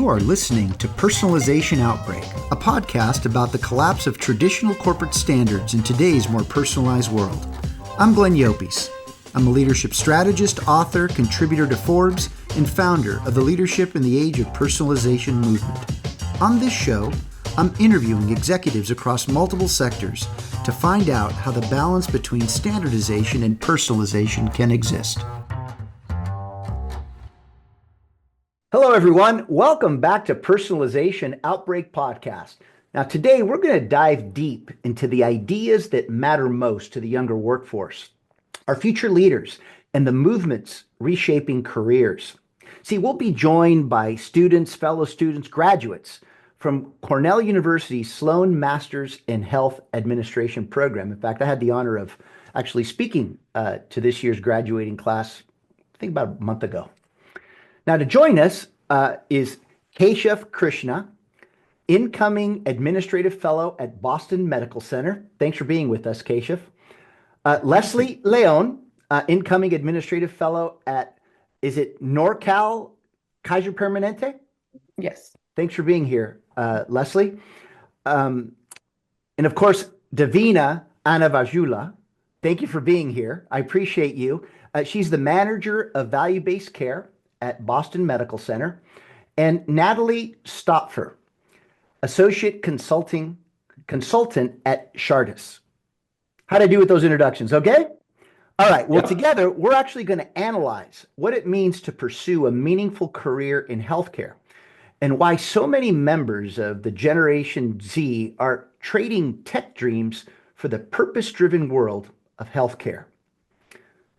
You are listening to Personalization Outbreak, a podcast about the collapse of traditional corporate standards in today's more personalized world. I'm Glenn Llopis. I'm a leadership strategist, author, contributor to Forbes, and founder of the Leadership in the Age of Personalization movement. On this show, I'm interviewing executives across multiple sectors to find out how the balance between standardization and personalization can exist. Hello, everyone. Welcome back to Personalization Outbreak Podcast. Now, today we're going to dive deep into the ideas that matter most to the younger workforce, our future leaders, and the movements reshaping careers. See, we'll be joined by students, fellow students, graduates from Cornell University's Sloan Masters in Health Administration program. In fact, I had the honor of actually speaking to this year's graduating class, I think about a month ago. Now, to join us is Keshaav Krishnaa, incoming administrative fellow at Boston Medical Center. Thanks for being with us, Keshaav. Leslie Leon, incoming administrative fellow at, is it NorCal, Kaiser Permanente? Yes. Thanks for being here, Leslie. And of course, Deevena, Annavarjjula, thank you for being here. I appreciate you. She's the manager of value-based care at Boston Medical Center, and Natalie Spotfer, associate consultant at Ardis. How'd I do with those introductions? Okay? All right. Well, Together, we're actually going to analyze what it means to pursue a meaningful career in healthcare and why so many members of the Generation Z are trading tech dreams for the purpose-driven world of healthcare.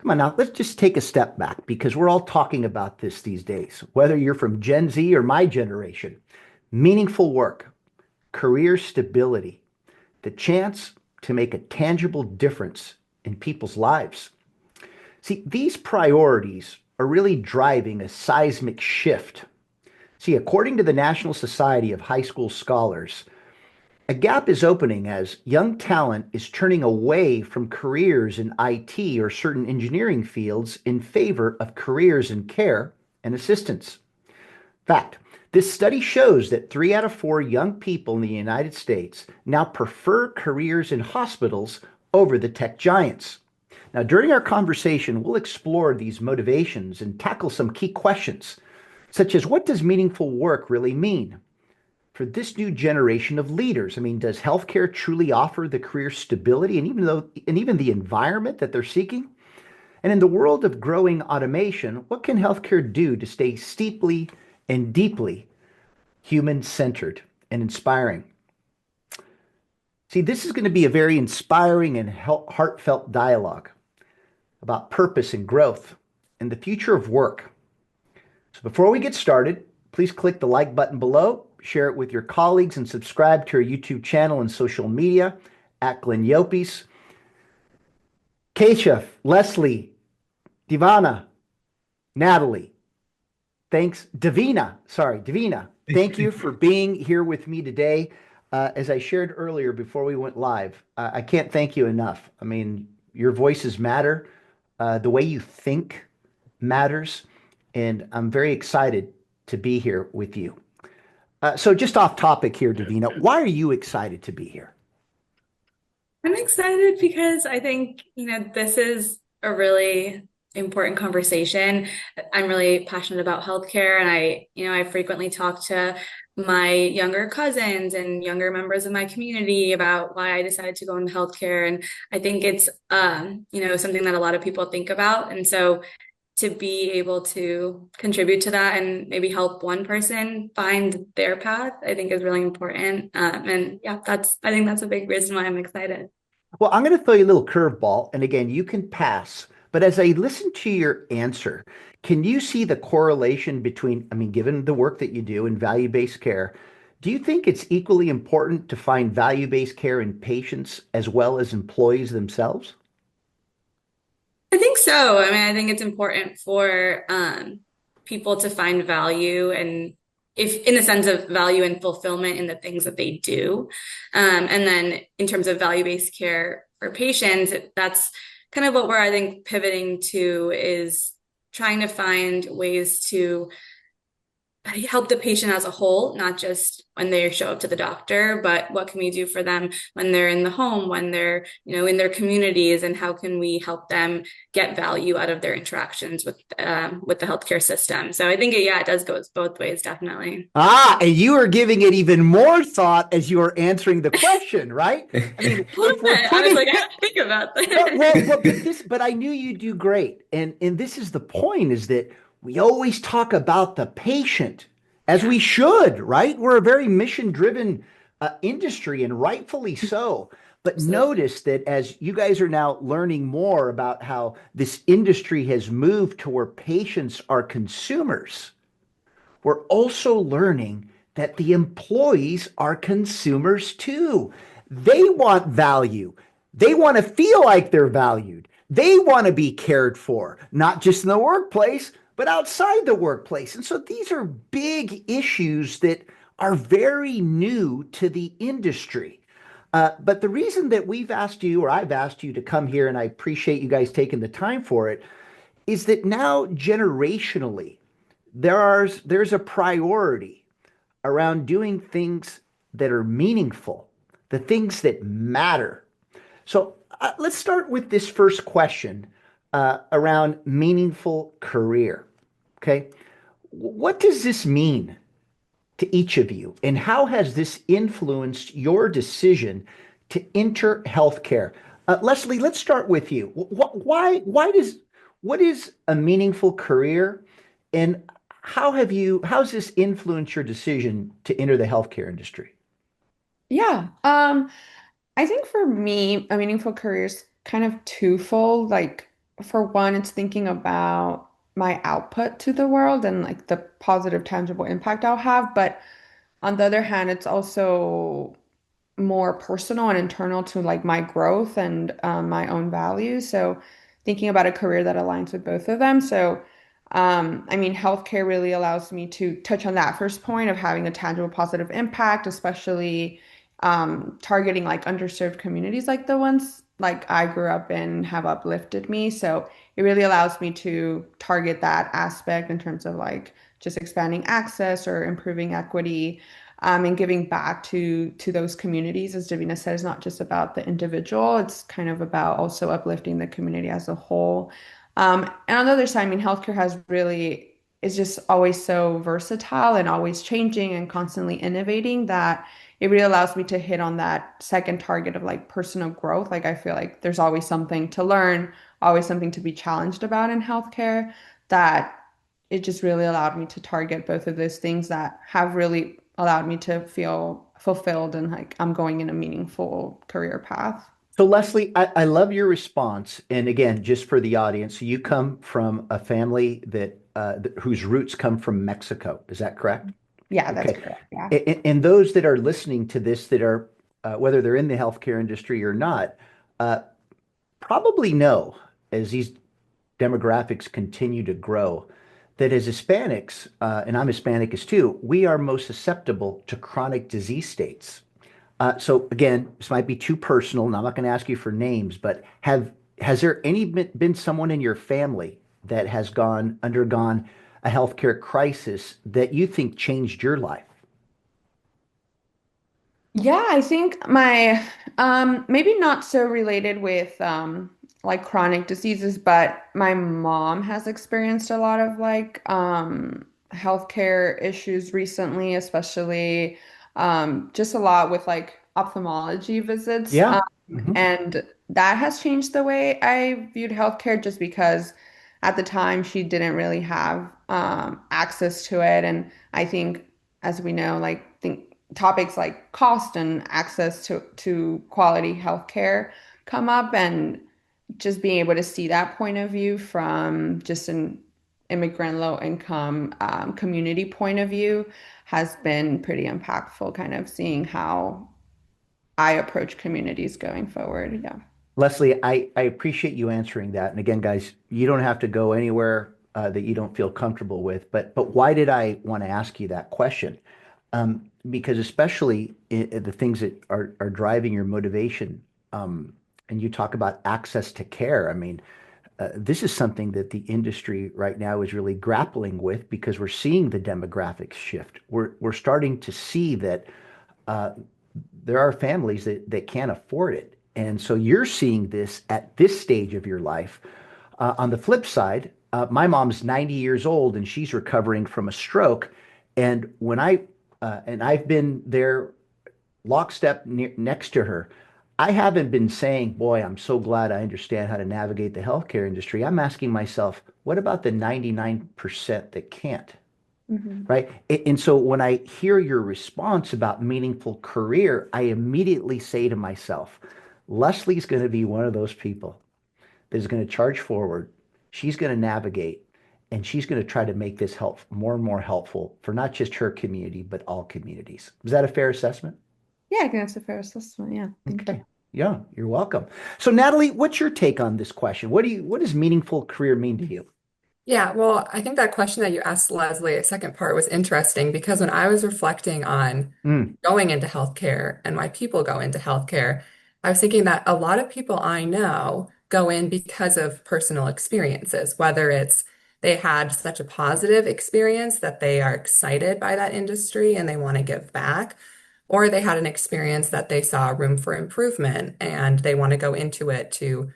Come on now, let's just take a step back because we're all talking about this these days, whether you're from Gen Z or my generation. Meaningful work, career stability, the chance to make a tangible difference in people's lives. See, these priorities are really driving a seismic shift. See, according to the National Society of High School Scholars, a gap is opening as young talent is turning away from careers in IT or certain engineering fields in favor of careers in care and assistance. In fact, this study shows that 3 out of 4 young people in the United States now prefer careers in hospitals over the tech giants. Now, during our conversation, we'll explore these motivations and tackle some key questions, such as what does meaningful work really mean? For this new generation of leaders, I mean, does healthcare truly offer the career stability and even the environment that they're seeking? And in the world of growing automation, what can healthcare do to stay steeply and deeply human-centered and inspiring? See, this is going to be a very inspiring and heartfelt dialogue about purpose and growth and the future of work. So before we get started, please click the like button below, share it with your colleagues, and subscribe to our YouTube channel and social media at Glenn Llopis. Keshaav, Leslie, Deevena, Natalie, Deevena. Thank you for being here with me today. As I shared earlier before we went live, I can't thank you enough. I mean, your voices matter. The way you think matters. And I'm very excited to be here with you. So just off topic here, Deevena, why are you excited to be here? I'm excited because I think, this is a really important conversation. I'm really passionate about healthcare, and I frequently talk to my younger cousins and younger members of my community about why I decided to go into healthcare. And I think it's, something that a lot of people think about. And so to be able to contribute to that and maybe help one person find their path, I think is really important. I think that's a big reason why I'm excited. Well, I'm going to throw you a little curveball. And again, you can pass. But as I listen to your answer, can you see the correlation between, given the work that you do in value-based care, do you think it's equally important to find value-based care in patients as well as employees themselves? I think so. I think it's important for people to find value, and if in the sense of value and fulfillment in the things that they do. And then in terms of value-based care for patients, that's kind of what we're, I think, pivoting to, is trying to find ways to help the patient as a whole, not just when they show up to the doctor, but what can we do for them when they're in the home, when they're, in their communities, and how can we help them get value out of their interactions with the healthcare system. So I think it does go both ways, definitely. Ah, and you are giving it even more thought as you are answering the question, right? I mean, if we're I was like, putting I have to think about but that. but I knew you'd do great. And this is the point is that we always talk about the patient as Yeah. we should, right? We're a very mission-driven industry and rightfully so. But Absolutely. notice that as you guys are now learning more about how this industry has moved to where patients are consumers, we're also learning that the employees are consumers too. They want value. They want to feel like they're valued. They want to be cared for, not just in the workplace, but outside the workplace. And so these are big issues that are very new to the industry. But the reason that we've asked you, or I've asked you to come here, and I appreciate you guys taking the time for it, is that now generationally, there's a priority around doing things that are meaningful, the things that matter. So let's start with this first question around meaningful career. Okay, what does this mean to each of you, and how has this influenced your decision to enter healthcare? Leslie, let's start with you. Why does what is a meaningful career, and how's this influenced your decision to enter the healthcare industry? Yeah. I think for me, a meaningful career is kind of twofold. Like, for one, it's thinking about my output to the world and like the positive, tangible impact I'll have. But on the other hand, it's also more personal and internal to like my growth and my own values. So thinking about a career that aligns with both of them. So I mean, healthcare really allows me to touch on that first point of having a tangible positive impact, especially targeting like underserved communities like the ones like I grew up in have uplifted me. So it really allows me to target that aspect in terms of like just expanding access or improving equity and giving back to those communities. As Deevena said, it's not just about the individual, it's kind of about also uplifting the community as a whole. And on the other side, I mean, healthcare has really is just always so versatile and always changing and constantly innovating that it really allows me to hit on that second target of like personal growth. Like I feel like there's always something to learn, always something to be challenged about in healthcare that it just really allowed me to target both of those things that have really allowed me to feel fulfilled and like I'm going in a meaningful career path. So, Leslie, I love your response. And again, just for the audience, you come from a family that whose roots come from Mexico. Is that correct? Yeah, that's Okay. correct. Yeah. And those that are listening to this that are, whether they're in the healthcare industry or not, uh, probably know as these demographics continue to grow that as Hispanics, and I'm Hispanic as too, we are most susceptible to chronic disease states. So again, this might be too personal, and I'm not going to ask you for names, but has there been someone in your family that has undergone a healthcare crisis that you think changed your life? Yeah, I think my maybe not so related with like chronic diseases, but my mom has experienced a lot of like healthcare issues recently, especially just a lot with like ophthalmology visits. Yeah. Hmm. And that has changed the way I viewed healthcare just because at the time she didn't really have access to it. And I think, as we know, like think topics like cost and access to quality healthcare come up, and just being able to see that point of view from just an immigrant low income community point of view has been pretty impactful, kind of seeing how I approach communities going forward. Yeah. Leslie, I appreciate you answering that. And again, guys, you don't have to go anywhere that you don't feel comfortable with. But why did I want to ask you that question? Because especially the things that are driving your motivation, and you talk about access to care. I mean, this is something that the industry right now is really grappling with because we're seeing the demographics shift. We're starting to see that uh, there are families that can't afford it. And so you're seeing this at this stage of your life. On the flip side, my mom's 90 years old and she's recovering from a stroke. And I've been there lockstep next to her. I haven't been saying, boy, I'm so glad I understand how to navigate the healthcare industry. I'm asking myself, what about the 99% that can't? Mhm. Right. And so when I hear your response about meaningful career, I immediately say to myself, Leslie's going to be one of those people that is going to charge forward. She's going to navigate and she's going to try to make this help more and more helpful for not just her community, but all communities. Is that a fair assessment? Yeah, I think that's a fair assessment. Yeah, thank you. Okay. Yeah, you're welcome. So Natalie, what's your take on this question? What does meaningful career mean to you? Yeah, well, I think that question that you asked Leslie, a second part was interesting because when I was reflecting on Mm, going into healthcare and why people go into healthcare, I was thinking that a lot of people I know go in because of personal experiences, whether it's they had such a positive experience that they are excited by that industry and they want to give back, or they had an experience that they saw room for improvement and they want to go into it to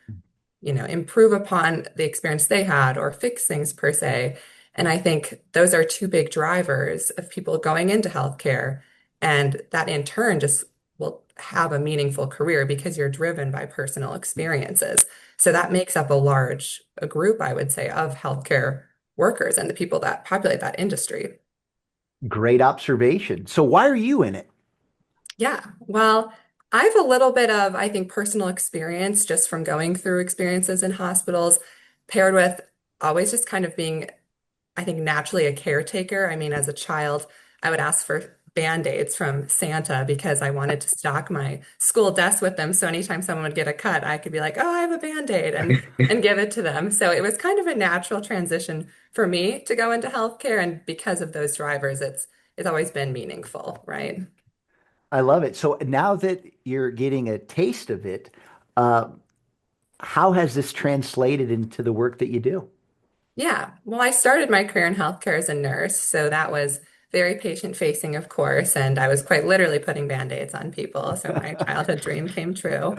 improve upon the experience they had or fix things per se. And I think those are two big drivers of people going into healthcare. And that in turn just will have a meaningful career because you're driven by personal experiences. So that makes up a group, I would say, of healthcare workers and the people that populate that industry. great observation. So why are you in it? Yeah, well, I have a little bit of, I think, personal experience just from going through experiences in hospitals, paired with always just kind of being, I think, naturally a caretaker. I mean, as a child, I would ask for Band-Aids from Santa because I wanted to stock my school desk with them. So anytime someone would get a cut, I could be like, "Oh, I have a Band-Aid," and give it to them. So it was kind of a natural transition for me to go into healthcare, and because of those drivers, it's always been meaningful, right? I love it. So now that you're getting a taste of it, uh, how has this translated into the work that you do? Yeah, well, I started my career in healthcare as a nurse, so that was very patient facing, of course, and I was quite literally putting band-aids on people, so my childhood dream came true.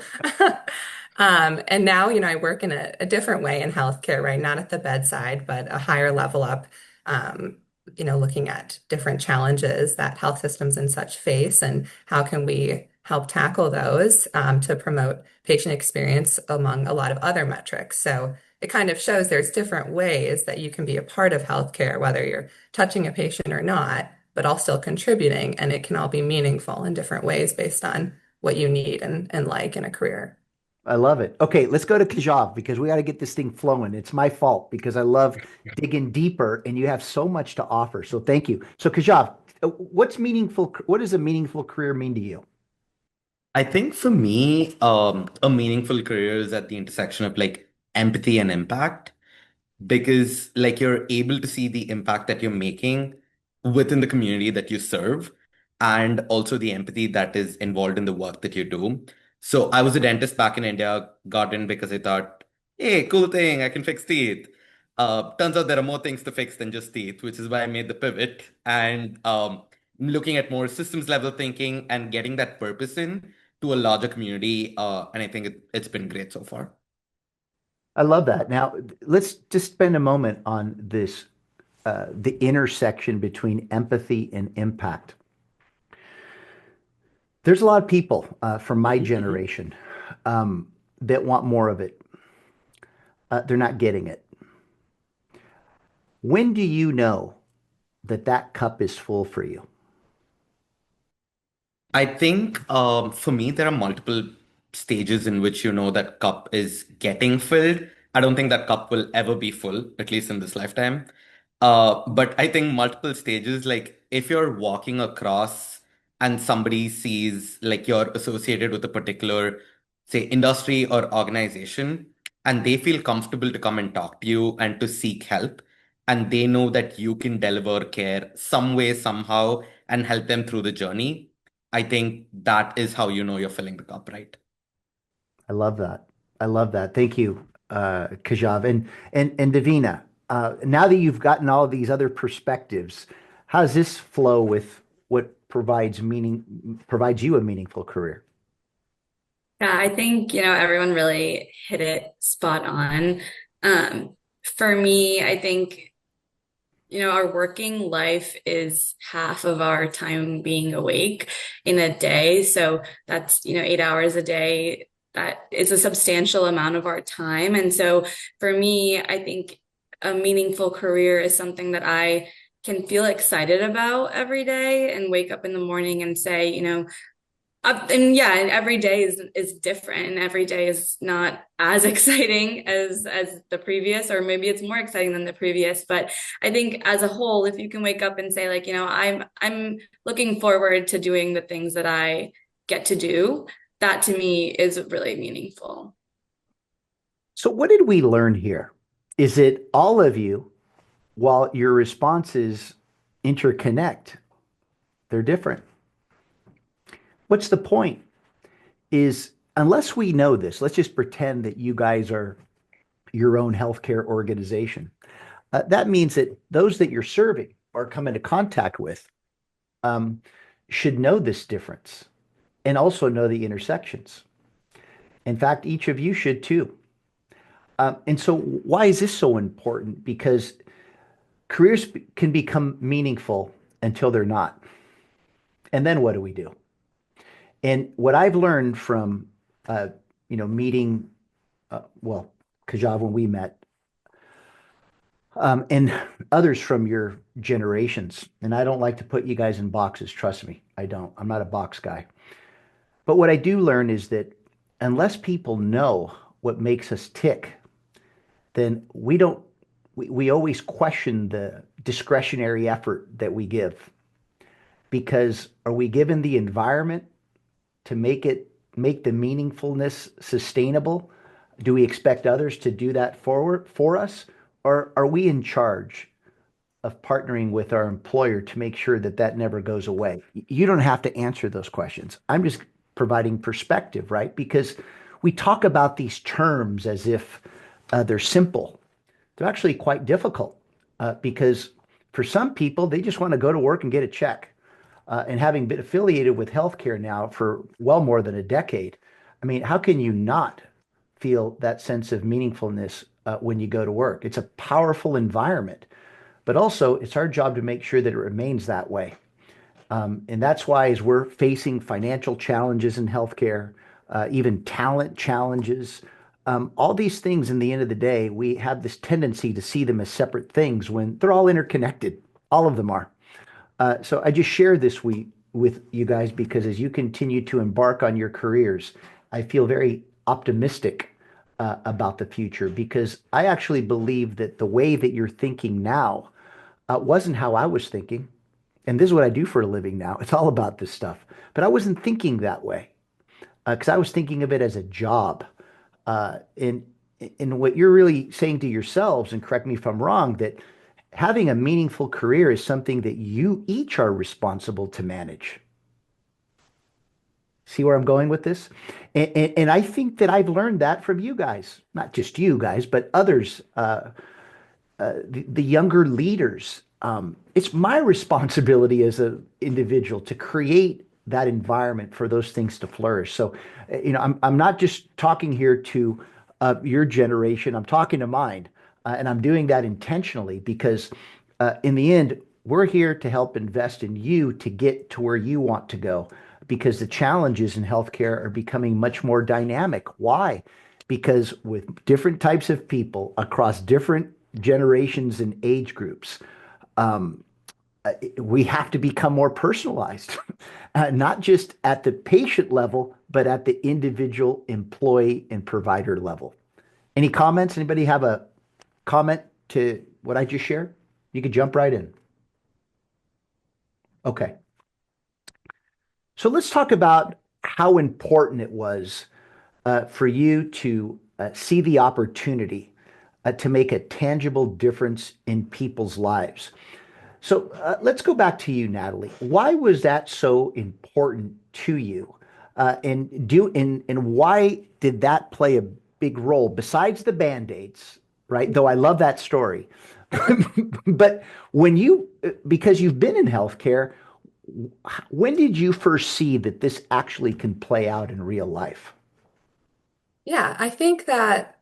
And now, I work in a different way in healthcare, right? Not at the bedside, but a higher level up, um, looking at different challenges that health systems and such face, and how can we help tackle those to promote patient experience among a lot of other metrics. So it kind of shows there's different ways that you can be a part of healthcare, whether you're touching a patient or not, but all still contributing, and it can all be meaningful in different ways based on what you need and like in a career. I love it. Okay, let's go to Keshaav because we got to get this thing flowing. It's my fault because I love digging deeper and you have so much to offer. So thank you. So Keshaav, what's meaningful? What does a meaningful career mean to you? I think for me, a meaningful career is at the intersection of like empathy and impact because like you're able to see the impact that you're making within the community that you serve and also the empathy that is involved in the work that you do. So I was a dentist back in India, got in because I thought, hey, cool thing, I can fix teeth. Turns out there are more things to fix than just teeth, which is why I made the pivot and looking at more systems level thinking and getting that purpose in to a larger community. And I think it's been great so far. I love that. Now, let's just spend a moment on this, the intersection between empathy and impact. There's a lot of people from my Mhm. generation that want more of it. They're not getting it. When do you know that that cup is full for you? I think for me, there are multiple stages in which you know that cup is getting filled. I don't think that cup will ever be full, at least in this lifetime. But I think multiple stages, like if you're walking across and somebody sees like you're associated with a particular, say, industry or organization, and they feel comfortable to come and talk to you and to seek help, and they know that you can deliver care some way, somehow, and help them through the journey. I think that is how you know you're filling the cup, right? I love that. I love that. Thank you. Keshaav. And Deevena, now that you've gotten all of these other perspectives, how does this flow with what provides you a meaningful career? Yeah, I think, everyone really hit it spot on. For me, I think, our working life is half of our time being awake in a day. So that's, 8 hours a day. That is a substantial amount of our time. And so for me, I think a meaningful career is something that I can feel excited about every day and wake up in the morning and say, and yeah, and every day is different, and every day is not as exciting as the previous, or maybe it's more exciting than the previous. But I think as a whole, if you can wake up and say, like, I'm looking forward to doing the things that I get to do, that to me is really meaningful. So, what did we learn here? Is it all of you, while your responses interconnect, they're different? What's the point? Is unless we know this, let's just pretend that you guys are your own healthcare organization. That means that those that you're serving or come into contact with um, should know this difference and also know the intersections. In fact, each of you should too. And so, why is this so important? Because careers can become meaningful until they're not. And then what do we do? And what I've learned from, meeting, well, Keshaav, when we met, and others from your generations, and I don't like to put you guys in boxes, trust me, I don't. I'm not a box guy. But what I do learn is that unless people know what makes us tick, then we always question the discretionary effort that we give. Because are we given the environment to make the meaningfulness sustainable? Do we expect others to do that for us? Or are we in charge of partnering with our employer to make sure that that never goes away? You don't have to answer those questions. I'm just providing perspective, right? Because we talk about these terms as if they're simple. They're actually quite difficult because for some people, they just want to go to work and get a check. And having been affiliated with healthcare now for well more than a decade, I mean, how can you not feel that sense of meaningfulness when you go to work? It's a powerful environment, but also it's our job to make sure that it remains that way. And that's why, as we're facing financial challenges in healthcare, even talent challenges, all these things, in the end of the day, we have this tendency to see them as separate things when they're all interconnected. All of them are. So I just share this with you guys because as you continue to embark on your careers, I feel very optimistic about the future because I actually believe that the way that you're thinking now wasn't how I was thinking. And this is what I do for a living now. It's all about this stuff. But I wasn't thinking that way because I was thinking of it as a job. And what you're really saying to yourselves, and correct me if I'm wrong, that having a meaningful career is something that you each are responsible to manage. See where I'm going with this? And I think that I've learned that from you guys, not just you guys, but others, the younger leaders. It's my responsibility as an individual to create that environment for those things to flourish. So, I'm not just talking here to your generation. I'm talking to mine. And I'm doing that intentionally because in the end, we're here to help invest in you to get to where you want to go because the challenges in healthcare are becoming much more dynamic. Why? Because with different types of people across different generations and age groups, we have to become more personalized, not just at the patient level, but at the individual employee and provider level. Any comments? Anybody have a comment to what I just shared? You could jump right in. Okay. So let's talk about how important it was for you to see the opportunity to make a tangible difference in people's lives. So let's go back to you, Natalie. Why was that so important to you? And why did that play a big role besides the band-aids, right? Though I love that story. But because you've been in healthcare, when did you first see that this actually can play out in real life? Yeah, I think that,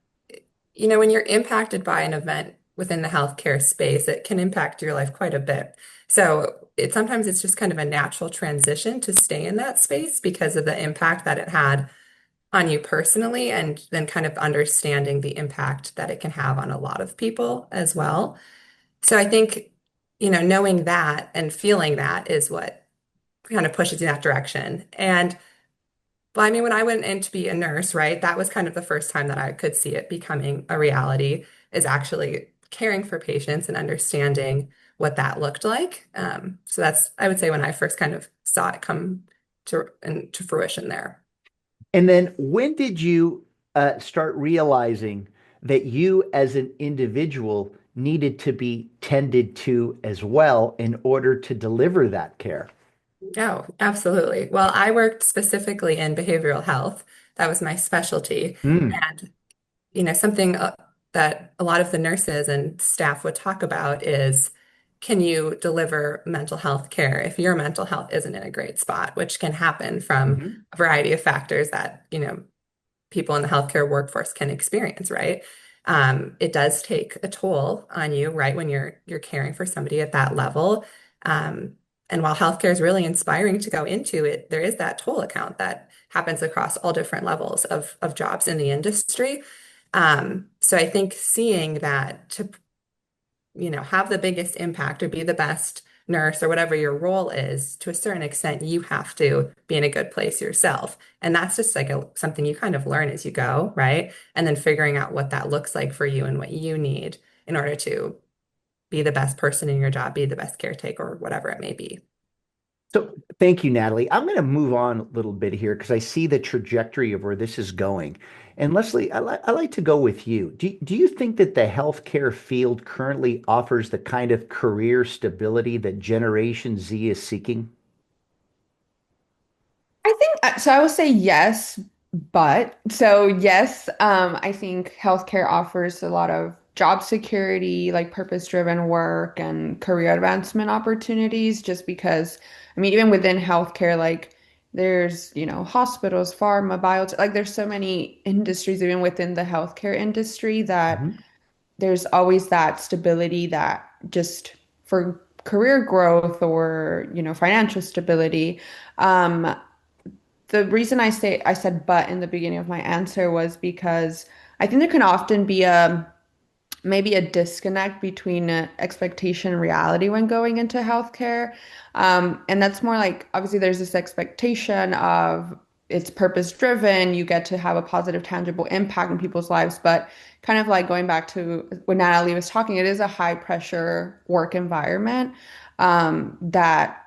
when you're impacted by an event within the healthcare space, it can impact your life quite a bit. So sometimes it's just kind of a natural transition to stay in that space because of the impact that it had on you personally, and then kind of understanding the impact that it can have on a lot of people as well. So I think, knowing that and feeling that is what kind of pushes you in that direction. And well, I mean, when I went in to be a nurse, right, that was kind of the first time that I could see it becoming a reality, is actually caring for patients and understanding what that looked like. So that's, I would say, when I first kind of saw it come to fruition there. And then when did you start realizing that you as an individual needed to be tended to as well in order to deliver that care? Oh, absolutely. Well, I worked specifically in behavioral health. That was my specialty. Mm. And, something that a lot of the nurses and staff would talk about is, can you deliver mental health care if your mental health isn't in a great spot, which can happen from Mhm. a variety of factors that, people in the healthcare workforce can experience, right? It does take a toll on you, right, when you're caring for somebody at that level. Um, and while healthcare is really inspiring to go into it, there is that toll account that happens across all different levels of jobs in the industry. So I think seeing that to, have the biggest impact or be the best nurse or whatever your role is, to a certain extent, you have to be in a good place yourself. And that's just like something you kind of learn as you go, right? And then figuring out what that looks like for you and what you need in order to be the best person in your job, be the best caretaker, or whatever it may be. So thank you, Natalie. I'm going to move on a little bit here because I see the trajectory of where this is going. And Leslie, I like to go with you. Do you think that the healthcare field currently offers the kind of career stability that Generation Z is seeking? I think so. I will say yes, but so yes, I think healthcare offers a lot of job security, like purpose-driven work and career advancement opportunities, just because, I mean, even within healthcare, like there's, hospitals, pharma, biotech, like there's so many industries even within the healthcare industry that Mhm. there's always that stability that just for career growth or, financial stability. Um, the reason I said but in the beginning of my answer was because I think there can often be a maybe a disconnect between expectation and reality when going into healthcare. And that's more like obviously there's this expectation of it's purpose driven, you get to have a positive, tangible impact in people's lives. But kind of like going back to when Natalie was talking, it is a high pressure work environment that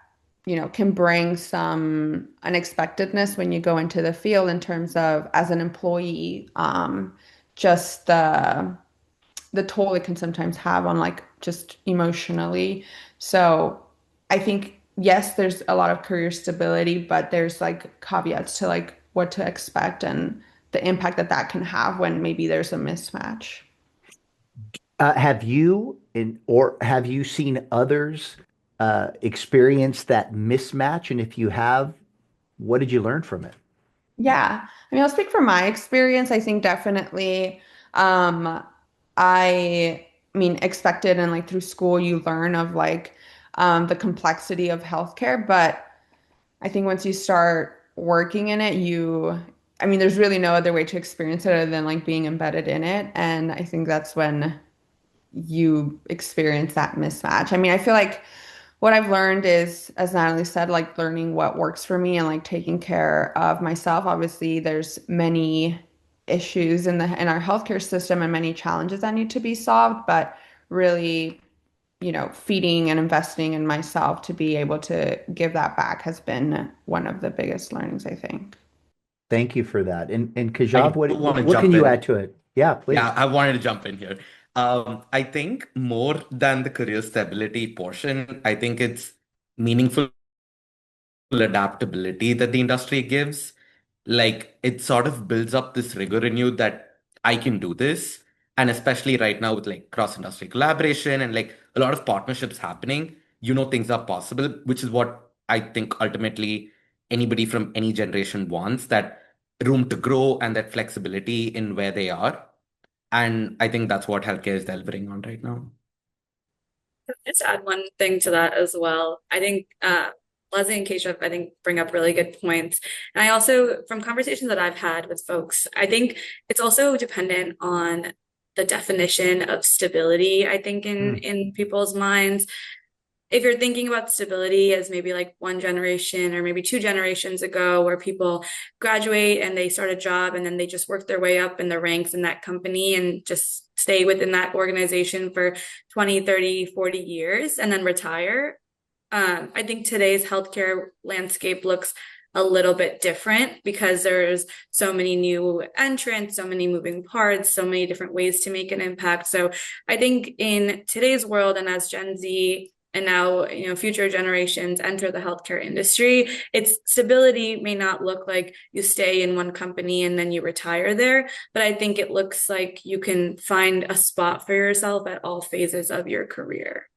can bring some unexpectedness when you go into the field in terms of as an employee, just the toll it can sometimes have on like just emotionally. So I think yes, there's a lot of career stability, but there's like caveats to like what to expect and the impact that that can have when maybe there's a mismatch. Have you seen others experience that mismatch? And if you have, what did you learn from it? Yeah. I mean, I'll speak from my experience. I think definitely, um, I mean, expected and like through school, you learn of like the complexity of healthcare. But I think once you start working in it, I mean, there's really no other way to experience it other than like being embedded in it. And I think that's when you experience that mismatch. I mean, I feel like what I've learned is, as Natalie said, like learning what works for me and like taking care of myself. Obviously, there's many issues in our healthcare system and many challenges that need to be solved, but really, feeding and investing in myself to be able to give that back has been one of the biggest learnings, I think. Thank you for that. And I Keshaav, do want to what can jump you in. add to it? Yeah, Yeah, please. I wanted to jump in here. I think more than the career stability portion, I think it's meaningful adaptability that the industry gives. Like it sort of builds up this rigor in you that I can do this. And especially right now with like cross-industry collaboration and like a lot of partnerships happening, things are possible, which is what I think ultimately anybody from any generation wants, that room to grow and that flexibility in where they are. And I think that's what healthcare is delivering on right now. Just add one thing to that as well. I think Leslie and Keshaav, I think, bring up really good points. And I also, from conversations that I've had with folks, I think it's also dependent on the definition of stability, I think, in people's minds. If you're thinking about stability as maybe like one generation or maybe two generations ago, where people graduate and they start a job and then they just work their way up in the ranks in that company and just stay within that organization for 20, 30, 40 years and then retire. I think today's healthcare landscape looks a little bit different because there's so many new entrants, so many moving parts, so many different ways to make an impact. So I think in today's world, and as Gen Z and now, future generations enter the healthcare industry, its stability may not look like you stay in one company and then you retire there, but I think it looks like you can find a spot for yourself at all phases of your career.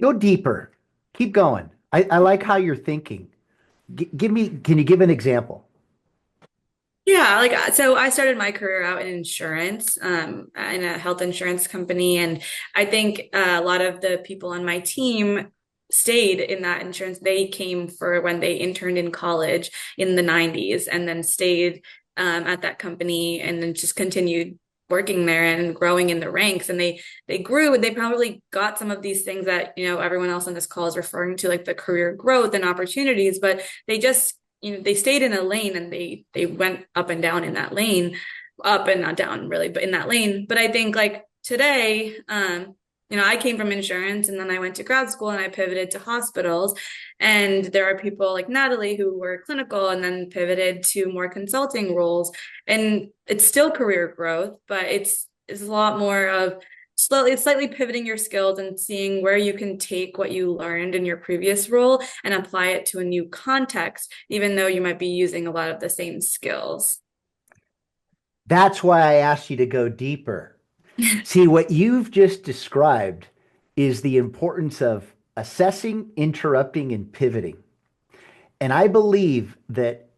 Go deeper. Keep going. I like how you're thinking. Can you give an example? Yeah, so I started my career out in insurance, in a health insurance company. And I think a lot of the people on my team stayed in that insurance. They came for when they interned in college in the 90s and then stayed at that company and then just continued working there and growing in the ranks. And they grew, and they probably got some of these things that, everyone else on this call is referring to, like the career growth and opportunities, but they just they stayed in a lane and they went up and down in that lane, up and not down really, but in that lane. But I think like today, I came from insurance and then I went to grad school and I pivoted to hospitals. And there are people like Natalie who were clinical and then pivoted to more consulting roles. And it's still career growth, but it's a lot more of slightly pivoting your skills and seeing where you can take what you learned in your previous role and apply it to a new context, even though you might be using a lot of the same skills. That's why I asked you to go deeper. See, what you've just described is the importance of assessing, interrupting, and pivoting. And I believe that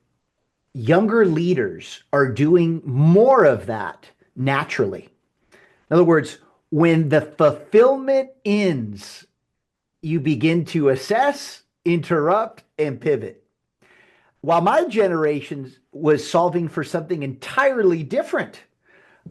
younger leaders are doing more of that naturally. In other words, when the fulfillment ends, you begin to assess, interrupt, and pivot. While my generation was solving for something entirely different,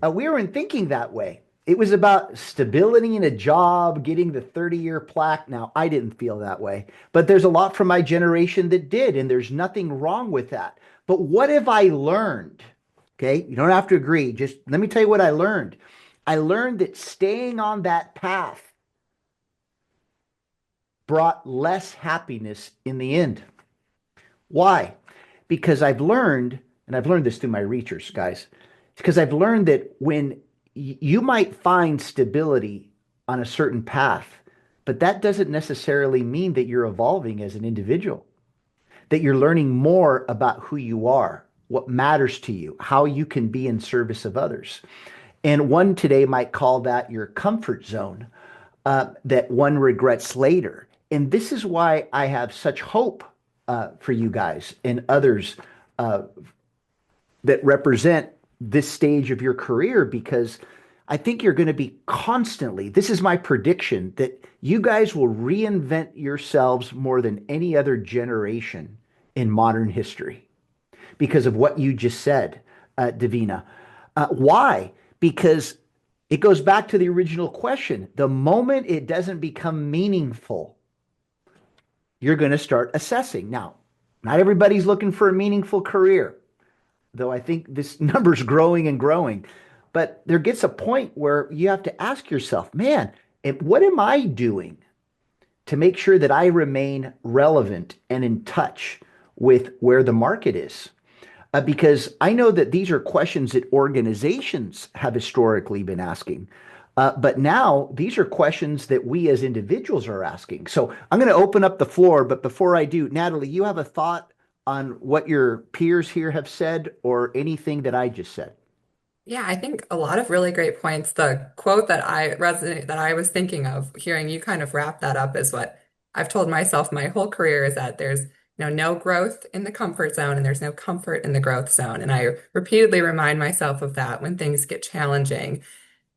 we weren't thinking that way. It was about stability in a job, getting the 30-year plaque. Now, I didn't feel that way, but there's a lot from my generation that did, and there's nothing wrong with that. But what have I learned? Okay, you don't have to agree. Just let me tell you what I learned. I learned that staying on that path brought less happiness in the end. Why? Because I've learned, and I've learned this through my research, guys, because I've learned that when you might find stability on a certain path, but that doesn't necessarily mean that you're evolving as an individual, that you're learning more about who you are, what matters to you, how you can be in service of others. And one today might call that your comfort zone, that one regrets later. And this is why I have such hope for you guys and others that represent this stage of your career, because I think you're going to be constantly, this is my prediction, that you guys will reinvent yourselves more than any other generation in modern history because of what you just said, Deevena. Why? Because it goes back to the original question. The moment it doesn't become meaningful, you're going to start assessing. Now, not everybody's looking for a meaningful career, though I think this number's growing and growing. But there gets a point where you have to ask yourself, man, what am I doing to make sure that I remain relevant and in touch with where the market is? Because I know that these are questions that organizations have historically been asking. But now these are questions that we as individuals are asking. So I'm going to open up the floor. But before I do, Natalie, you have a thought on what your peers here have said or anything that I just said? Yeah, I think a lot of really great points. The quote that I was thinking of, hearing you kind of wrap that up, is what I've told myself my whole career, is that there's no growth in the comfort zone and there's no comfort in the growth zone. And I repeatedly remind myself of that when things get challenging.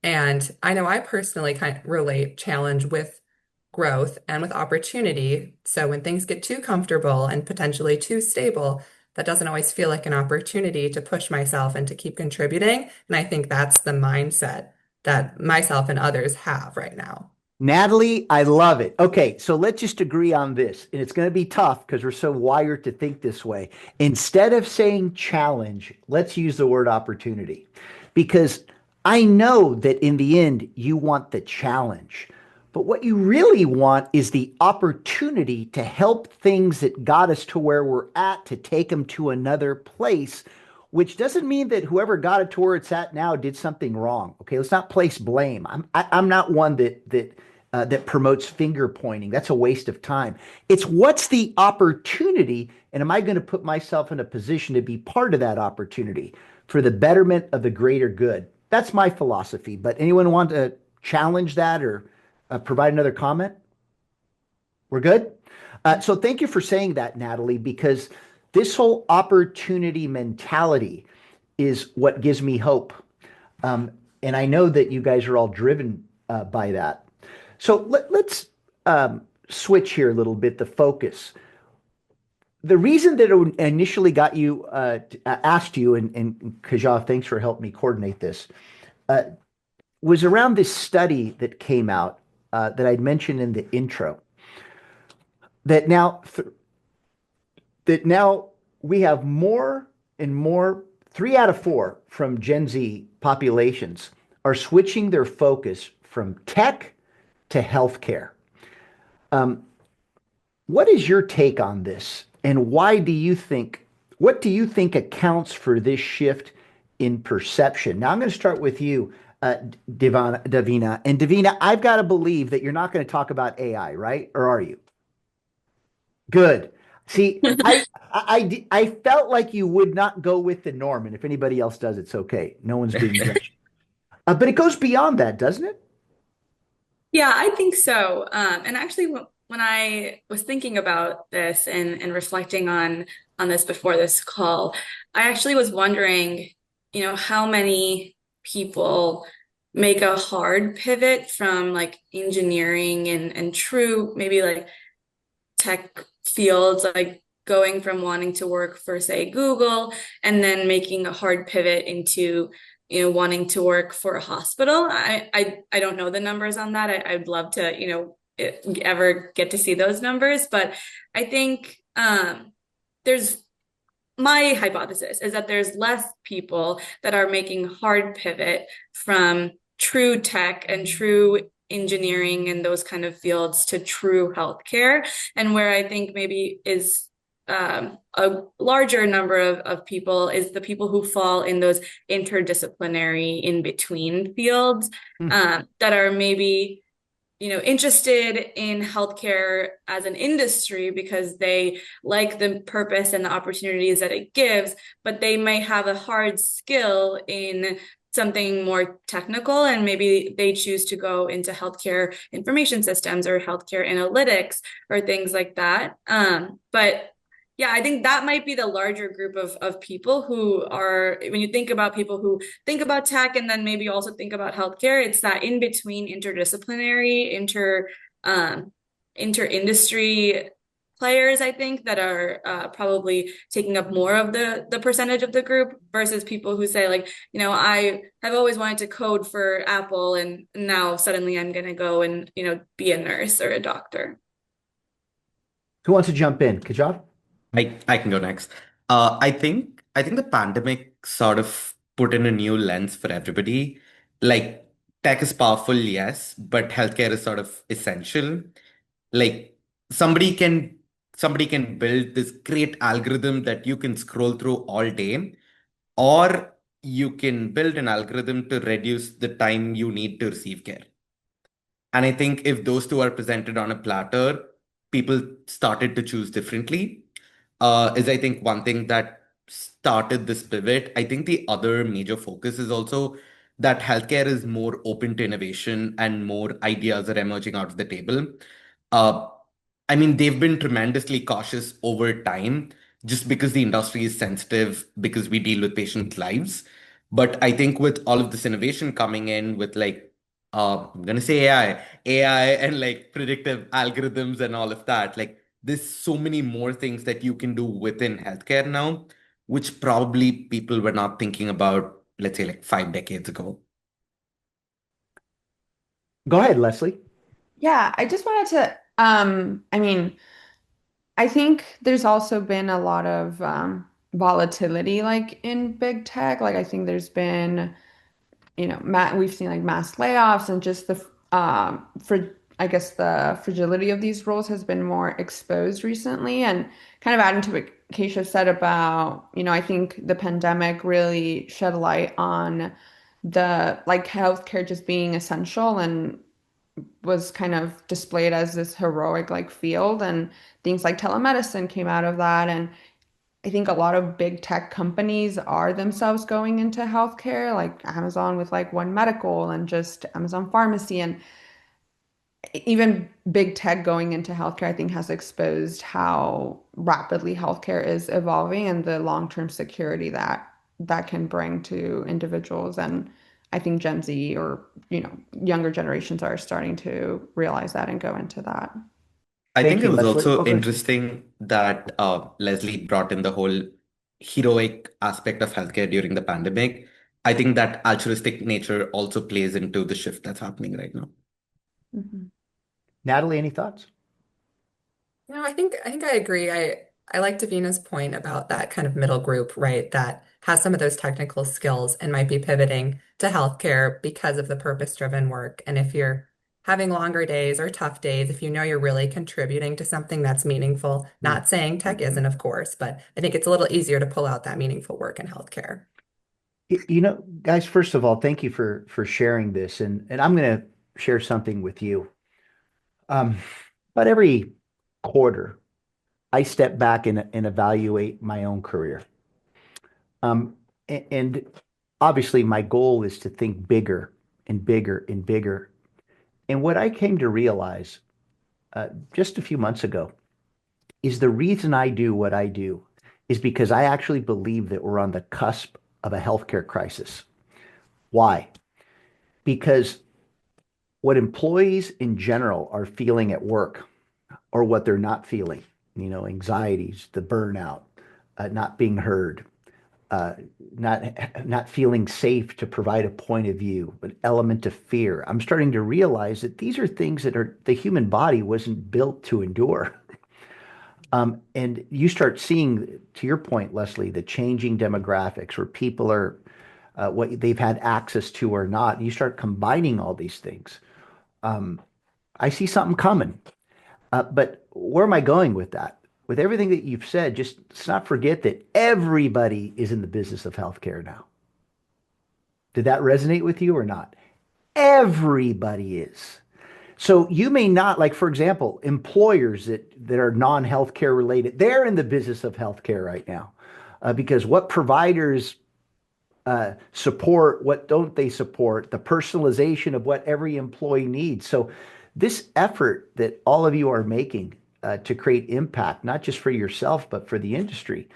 And I know I personally kind of relate challenge with growth and with opportunity. So when things get too comfortable and potentially too stable, that doesn't always feel like an opportunity to push myself and to keep contributing. And I think that's the mindset that myself and others have right now. Natalie, I love it. Okay, so let's just agree on this. And it's going to be tough because we're so wired to think this way. Instead of saying challenge, let's use the word opportunity. Because I know that in the end, you want the challenge. But what you really want is the opportunity to help things that got us to where we're at, to take them to another place, which doesn't mean that whoever got it to where it's at now did something wrong. Okay, let's not place blame. I'm not one that promotes finger pointing. That's a waste of time. It's what's the opportunity, and am I going to put myself in a position to be part of that opportunity for the betterment of the greater good? That's my philosophy. But anyone want to challenge that or provide another comment? We're good? So thank you for saying that, Natalie, because this whole opportunity mentality is what gives me hope. And I know that you guys are all driven by that. So let's switch here a little bit, the focus. The reason that it initially got you, asked you, and Keshaav, thanks for helping me coordinate this, uh, was around this study that came out that I'd mentioned in the intro. That now, that now we have more and more, 3 out of 4 from Gen Z populations are switching their focus from tech to healthcare. Um, what is your take on this? And what do you think accounts for this shift in perception? Now, I'm going to start with you, Deevena. And Deevena, I've got to believe that you're not going to talk about AI, right? Or are you? Good. See, I felt like you would not go with the norm, and if anybody else does, it's okay. No one's being judged. But it goes beyond that, doesn't it? Yeah, I think so. And actually, when I was thinking about this and reflecting on this before this call, I actually was wondering, how many people make a hard pivot from like engineering and true, maybe like tech fields, like going from wanting to work for, say, Google, and then making a hard pivot into wanting to work for a hospital. I don't know the numbers on that. I'd love to ever get to see those numbers, but I think there's my hypothesis is that there's less people that are making hard pivot from true tech and true engineering and those kind of fields to true healthcare. And where I think maybe is a larger number of people is the people who fall in those interdisciplinary in between fields that are maybe interested in healthcare as an industry because they like the purpose and the opportunities that it gives, but they may have a hard skill in something more technical, and maybe they choose to go into healthcare information systems or healthcare analytics or things like that. But yeah, I think that might be the larger group of people who are, when you think about people who think about tech and then maybe also think about healthcare, it's that in between interdisciplinary, inter-industry players, I think, that are probably taking up more of the percentage of the group versus people who say like, I have always wanted to code for Apple and now suddenly I'm going to go and, be a nurse or a doctor. Who wants to jump in? Kajab? I can go next. I think the pandemic sort of put in a new lens for everybody. Like tech is powerful, yes, but healthcare is sort of essential. Like somebody can somebody can build this great algorithm that you can scroll through all day, or you can build an algorithm to reduce the time you need to receive care. And I think if those two are presented on a platter, people started to choose differently. Is I think one thing that started this pivot. I think the other major focus is also that healthcare is more open to innovation and more ideas are emerging out of the table. Uh, I mean, they've been tremendously cautious over time just because the industry is sensitive because we deal with patients' lives. But I think with all of this innovation coming in with I'm gonna say AI and like predictive algorithms and all of that, like there's so many more things that you can do within healthcare now, which probably people were not thinking about, let's say like 5 decades ago. Go ahead, Leslie. Yeah, I just wanted to, I mean, I think there's also been a lot of volatility like in big tech. Like I think there's been, we've seen like mass layoffs and just for I guess the fragility of these roles has been more exposed recently. And kind of adding to what Keisha said about, I think the pandemic really shed light on the like healthcare just being essential and was kind of displayed as this heroic like field, and things like telemedicine came out of that. And I think a lot of big tech companies are themselves going into healthcare, like Amazon with like One Medical and just Amazon Pharmacy, and even big tech going into healthcare, I think has exposed how rapidly healthcare is evolving and the long-term security that can bring to individuals. And I think Gen Z or, younger generations are starting to realize that and go into that. I Thank think it you, was Leslie. also Okay. interesting that Leslie brought in the whole heroic aspect of healthcare during the pandemic. I think that altruistic nature also plays into the shift that's happening right now. Mhm. Natalie, any thoughts? No, I think I agree. I like Davina's point about that kind of middle group, right? That has some of those technical skills and might be pivoting to healthcare because of the purpose-driven work. And if you're having longer days or tough days, if you know you're really contributing to something that's meaningful, not saying tech isn't, of course, but I think it's a little easier to pull out that meaningful work in healthcare. Guys, first of all, thank you for sharing this, and I'm going to share something with you. Um, but every quarter, I step back and evaluate my own career. And obviously, my goal is to think bigger and bigger and bigger. And what I came to realize just a few months ago is the reason I do what I do is because I actually believe that we're on the cusp of a healthcare crisis. Why? Because what employees in general are feeling at work or what they're not feeling, anxieties, the burnout, not being heard, uh, not not feeling safe to provide a point of view, an element of fear. I'm starting to realize that these are things that are the human body wasn't built to endure. And you start seeing, to your point, Leslie, the changing demographics where people are what they've had access to or not. And you start combining all these things. Um, I see something coming. But where am I going with that? With everything that you've said, just let's not forget that everybody is in the business of healthcare now. Did that resonate with you or not? Everybody is. So you may not, like, for example, employers that are non-healthcare related, they're in the business of healthcare right now. Because what providers support, what don't they support, the personalization of what every employee needs. So this effort that all of you are making to create impact, not just for yourself, but for the industry,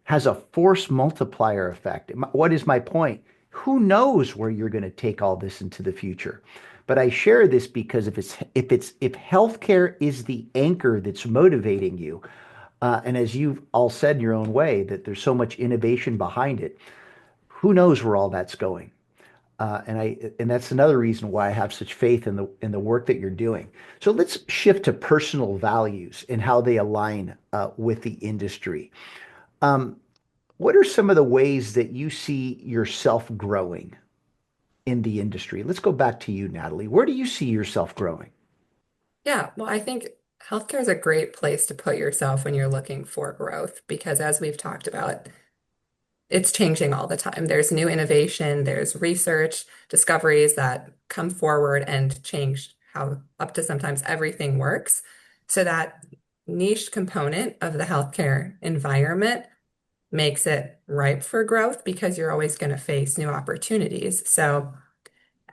has a force multiplier effect. What is my point? Who knows where you're going to take all this into the future? But I share this because if healthcare is the anchor that's motivating you, and as you've all said in your own way, that there's so much innovation behind it, who knows where all that's going? And that's another reason why I have such faith in the work that you're doing. So let's shift to personal values and how they align with the industry. Um, what are some of the ways that you see yourself growing in the industry? Let's go back to you, Natalie. Where do you see yourself growing? Yeah, well, I think healthcare is a great place to put yourself when you're looking for growth because as we've talked about, it's changing all the time. There's new innovation, there's research, discoveries that come forward and change how up to sometimes everything works. So that niche component of the healthcare environment makes it ripe for growth because you're always going to face new opportunities. So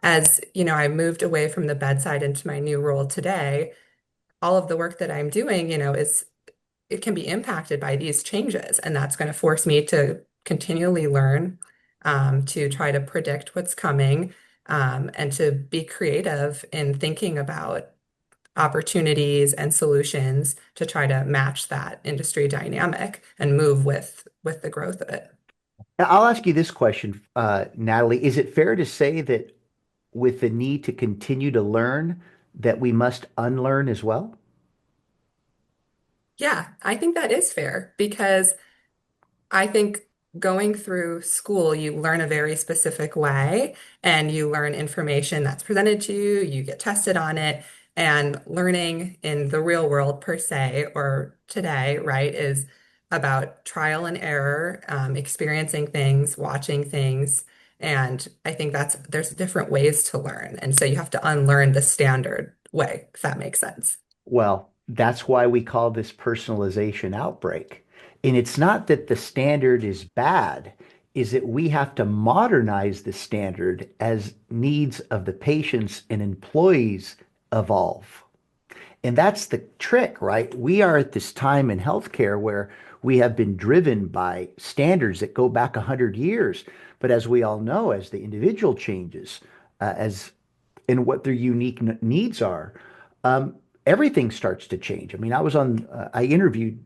as you know, I moved away from the bedside into my new role today, all of the work that I'm doing, is it can be impacted by these changes. And that's going to force me to continually learn, to try to predict what's coming, and to be creative in thinking about opportunities and solutions to try to match that industry dynamic and move with the growth of it. I'll ask you this question, Natalie. Is it fair to say that with the need to continue to learn, that we must unlearn as well? Yeah, I think that is fair because I think going through school, you learn a very specific way and you learn information that's presented to you, you get tested on it, and learning in the real world per se, or today, right, is about trial and error, experiencing things, watching things. And I think there's different ways to learn. And so you have to unlearn the standard way, if that makes sense. Well, that's why we call this personalization outbreak. And it's not that the standard is bad, is that we have to modernize the standard as needs of the patients and employees evolve. And that's the trick, right? We are at this time in healthcare where we have been driven by standards that go back 100 years. But as we all know, as the individual changes, as in what their unique needs are, um, everything starts to change. I mean, I interviewed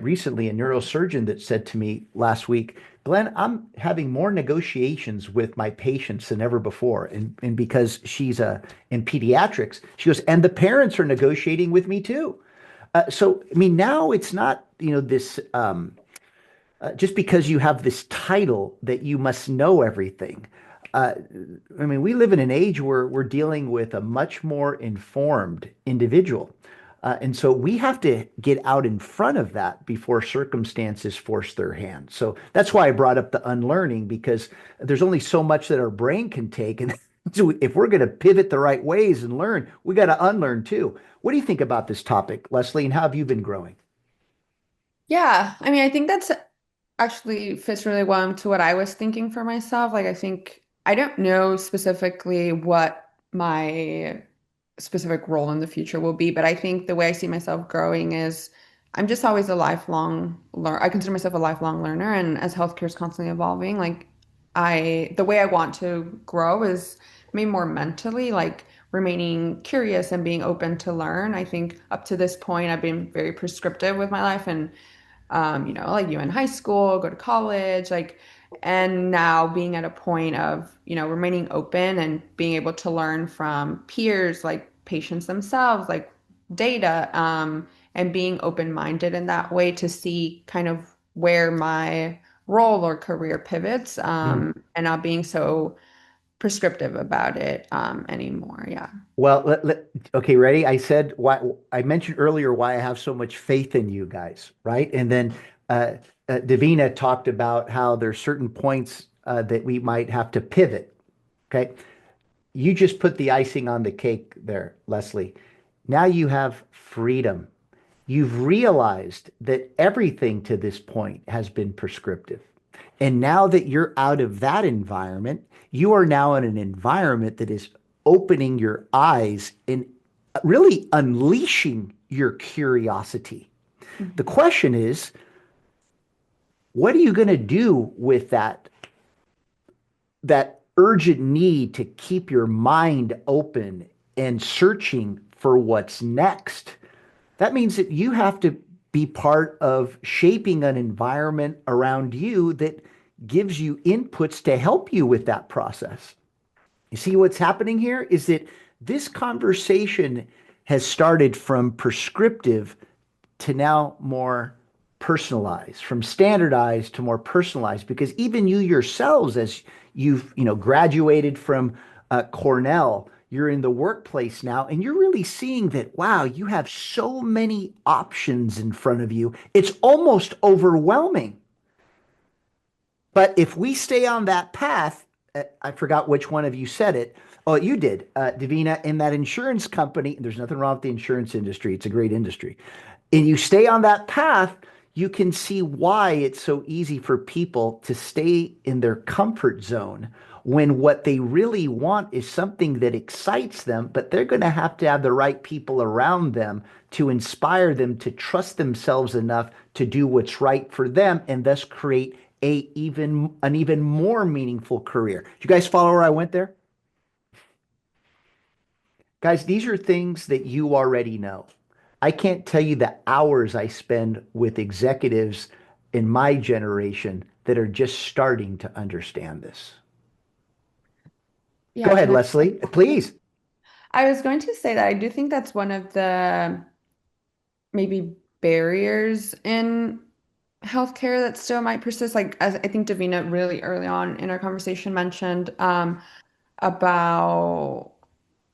recently a neurosurgeon that said to me last week, Glenn, I'm having more negotiations with my patients than ever before. And because she's in pediatrics, she goes, and the parents are negotiating with me too. So, I mean, now it's not, this just because you have this title that you must know everything. Uh, I mean, we live in an age where we're dealing with a much more informed individual. And so we have to get out in front of that before circumstances force their hand. So that's why I brought up the unlearning, because there's only so much that our brain can take. And so if we're going to pivot the right ways and learn, we got to unlearn too. What do you think about this topic, Leslie, and how have you been growing? Yeah, I mean, I think that's actually fits really well into what I was thinking for myself. Like, I think I don't know specifically what my specific role in the future will be, but I think the way I see myself growing is I'm just always a lifelong learner. I consider myself a lifelong learner, and as healthcare is constantly evolving, like the way I want to grow is maybe more mentally, like remaining curious and being open to learn. I think up to this point, I've been very prescriptive with my life and like you in high school, go to college, like, and now being at a point of, remaining open and being able to learn from peers, like patients themselves, like data, and being open-minded in that way to see kind of where my role or career pivots, and not being so prescriptive about it, anymore. Yeah. Well, okay, ready? I said why I mentioned earlier why I have so much faith in you guys, right? And then uh, Deevena talked about how there's certain points that we might have to pivot. Okay, you just put the icing on the cake there, Leslie. Now you have freedom. You've realized that everything to this point has been prescriptive. And now that you're out of that environment, you are now in an environment that is opening your eyes and really unleashing your curiosity. The question is, what are you going to do with that urgent need to keep your mind open and searching for what's next? That means that you have to be part of shaping an environment around you that gives you inputs to help you with that process. You see what's happening here is that this conversation has started from prescriptive to now more personalized, from standardized to more personalized, because even you yourselves, as you've graduated from Cornell, you're in the workplace now, and you're really seeing that, wow, you have so many options in front of you. It's almost overwhelming. But if we stay on that path, I forgot which one of you said it. Oh, you did, Deevena, in that insurance company. There's nothing wrong with the insurance industry. It's a great industry. And you stay on that path, you can see why it's so easy for people to stay in their comfort zone when what they really want is something that excites them, but they're going to have the right people around them to inspire them to trust themselves enough to do what's right for them and thus create an even more meaningful career. Do you guys follow where I went there? Guys, these are things that you already know. I can't tell you the hours I spend with executives in my generation that are just starting to understand this. Go Yeah, ahead, can I? Leslie, please. I was going to say that I do think that's one of the maybe barriers in healthcare that still might persist. Like, as I think Davina really early on in our conversation mentioned, about,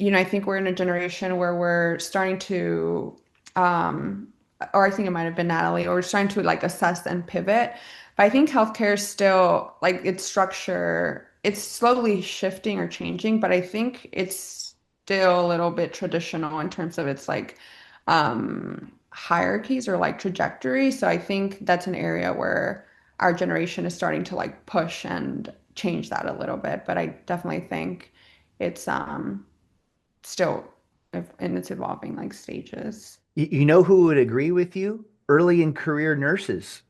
I think we're in a generation where we're starting to, um, or I think it might have been Natalie, or we're starting to like assess and pivot. But I think healthcare is still like its structure, it's slowly shifting or changing, but I think it's still a little bit traditional in terms of its like hierarchies or like trajectory. So I think that's an area where our generation is starting to like push and change that a little bit. But I definitely think it's still in its evolving like stages. You know who would agree with you? Early in career nurses.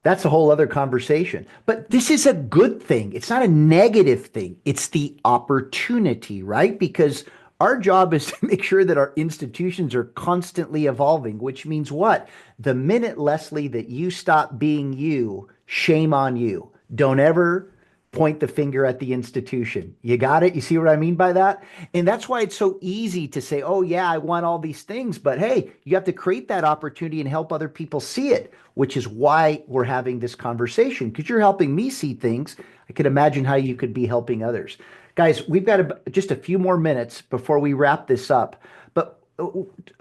That's a whole other conversation. But this is a good thing. It's not a negative thing. It's the opportunity, right? Because our job is to make sure that our institutions are constantly evolving, which means what? The minute, Leslie, that you stop being you, shame on you. Don't ever point the finger at the institution. You got it? You see what I mean by that? And that's why it's so easy to say, oh, yeah, I want all these things. But hey, you have to create that opportunity and help other people see it, which is why we're having this conversation because you're helping me see things. I could imagine how you could be helping others. Guys, we've got just a few more minutes before we wrap this up. But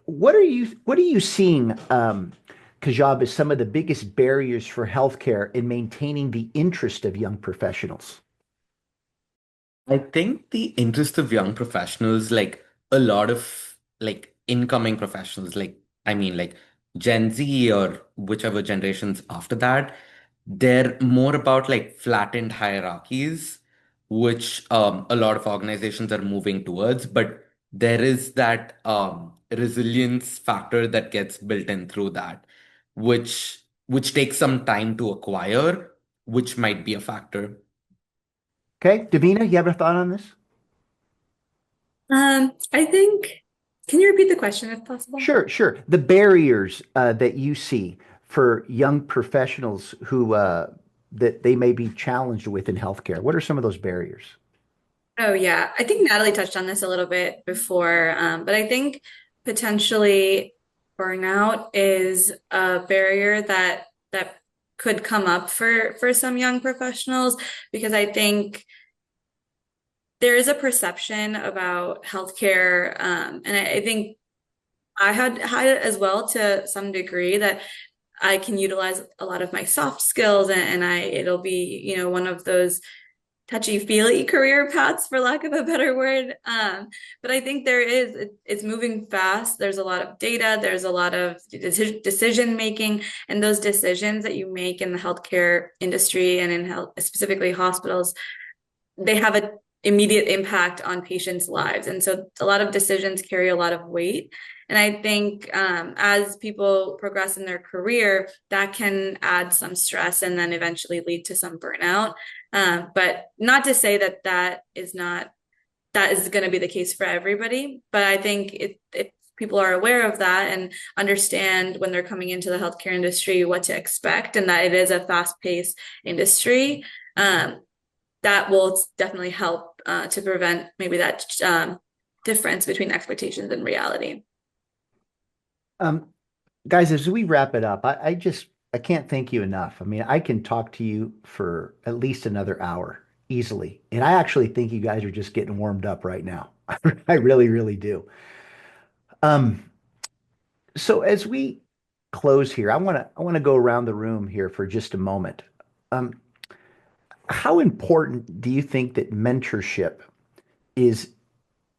what are you seeing, Keshaav, as some of the biggest barriers for healthcare in maintaining the interest of young professionals? I think the interest of young professionals, like a lot of like incoming professionals, like Gen Z or whichever generations after that, they're more about like flattened hierarchies, which a lot of organizations are moving towards. But there is that resilience factor that gets built in through that, which takes some time to acquire, which might be a factor. Okay, Deevena, you have a thought on this? I think, can you repeat the question if possible? Sure, sure. The barriers that you see for young professionals who that they may be challenged with in healthcare. What are some of those barriers? Oh, yeah. I think Natalie touched on this a little bit before, but I think potentially burnout is a barrier that could come up for some young professionals because I think there is a perception about healthcare, and I think I had it as well to some degree that I can utilize a lot of my soft skills and it'll be, one of those touchy-feely career paths for lack of a better word. But I think it's moving fast. There's a lot of data, there's a lot of decision making, and those decisions that you make in the healthcare industry and in health, specifically hospitals, they have an immediate impact on patients' lives. And so a lot of decisions carry a lot of weight. And I think as people progress in their career, that can add some stress and then eventually lead to some burnout. But not to say that is going to be the case for everybody. But I think if people are aware of that and understand when they're coming into the healthcare industry what to expect and that it is a fast-paced industry, that will definitely help to prevent maybe that difference between expectations and reality. Um, Guys, as we wrap it up, I can't thank you enough. I mean, I can talk to you for at least another hour easily. And I actually think you guys are just getting warmed up right now. I really, really do. Um, so as we close here, I want to go around the room here for just a moment. Um, how important do you think that mentorship is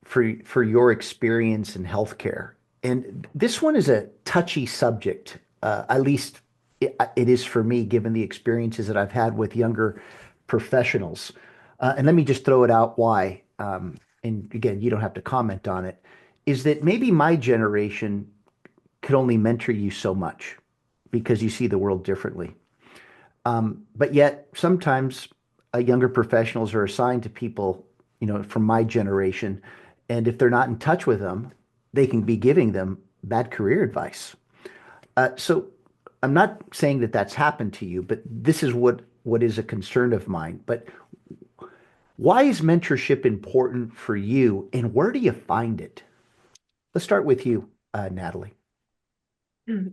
for your experience in healthcare? And this one is a touchy subject, at least it is for me, given the experiences that I've had with younger professionals. And let me just throw it out why. And again, you don't have to comment on it. Is that maybe my generation could only mentor you so much because you see the world differently. But yet, sometimes younger professionals are assigned to people, from my generation, and if they're not in touch with them, they can be giving them bad career advice. So I'm not saying that that's happened to you, but this is what is a concern of mine. But why is mentorship important for you, and where do you find it? Let's start with you, Natalie.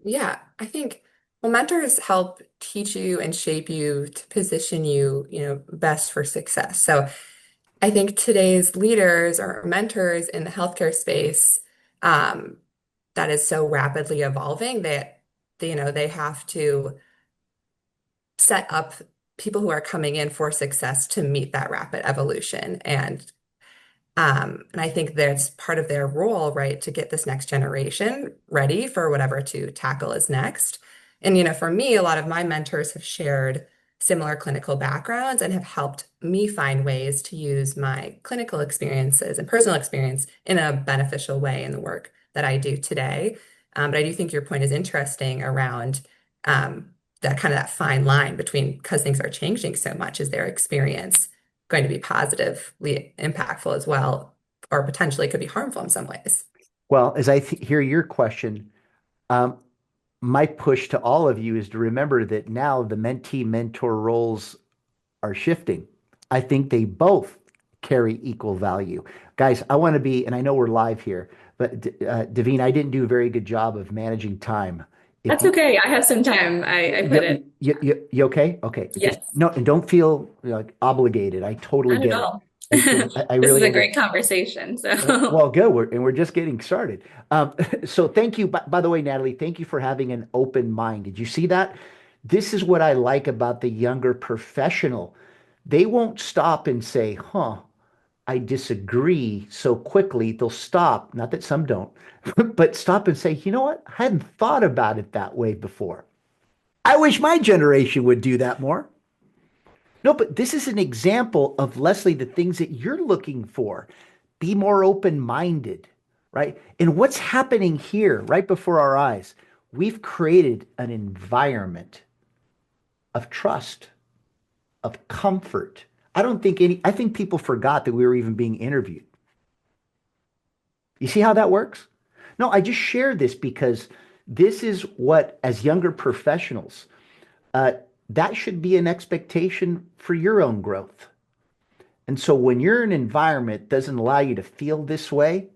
Yeah, I think well, mentors help teach you and shape you to position you, best for success. So I think today's leaders or mentors in the healthcare space, um, that is so rapidly evolving that they have to set up people who are coming in for success to meet that rapid evolution. And I think that's part of their role, right, to get this next generation ready for whatever to tackle is next. And, for me, a lot of my mentors have shared similar clinical backgrounds and have helped me find ways to use my clinical experiences and personal experience in a beneficial way in the work that I do today. But I do think your point is interesting around that kind of that fine line between because things are changing so much, is their experience going to be positively impactful as well, or potentially could be harmful in some ways. Well, as I hear your question, um, my push to all of you is to remember that now the mentee mentor roles are shifting. I think they both carry equal value. Guys, I want to be, and I know we're live here, but Deevena, I didn't do a very good job of managing time. If That's you, okay. I have some time. I put it. you okay? Okay. Just Yes, no, and don't feel like obligated. I totally not at get it. all. I This is really a understand. great conversation. So Well, good. We're just getting started. So thank you. By the way, Natalie, thank you for having an open mind. Did you see that? This is what I like about the younger professional. They won't stop and say, huh, I disagree so quickly. They'll stop. Not that some don't, but stop and say, you know what? I hadn't thought about it that way before. I wish my generation would do that more. No, but this is an example of Leslie, the things that you're looking for. Be more open-minded, right? And what's happening here right before our eyes? We've created an environment of trust, of comfort. I think people forgot that we were even being interviewed. You see how that works? No, I just share this because this is what, as younger professionals, uh, that should be an expectation for your own growth. And so when you're in an environment that doesn't allow you to feel this way,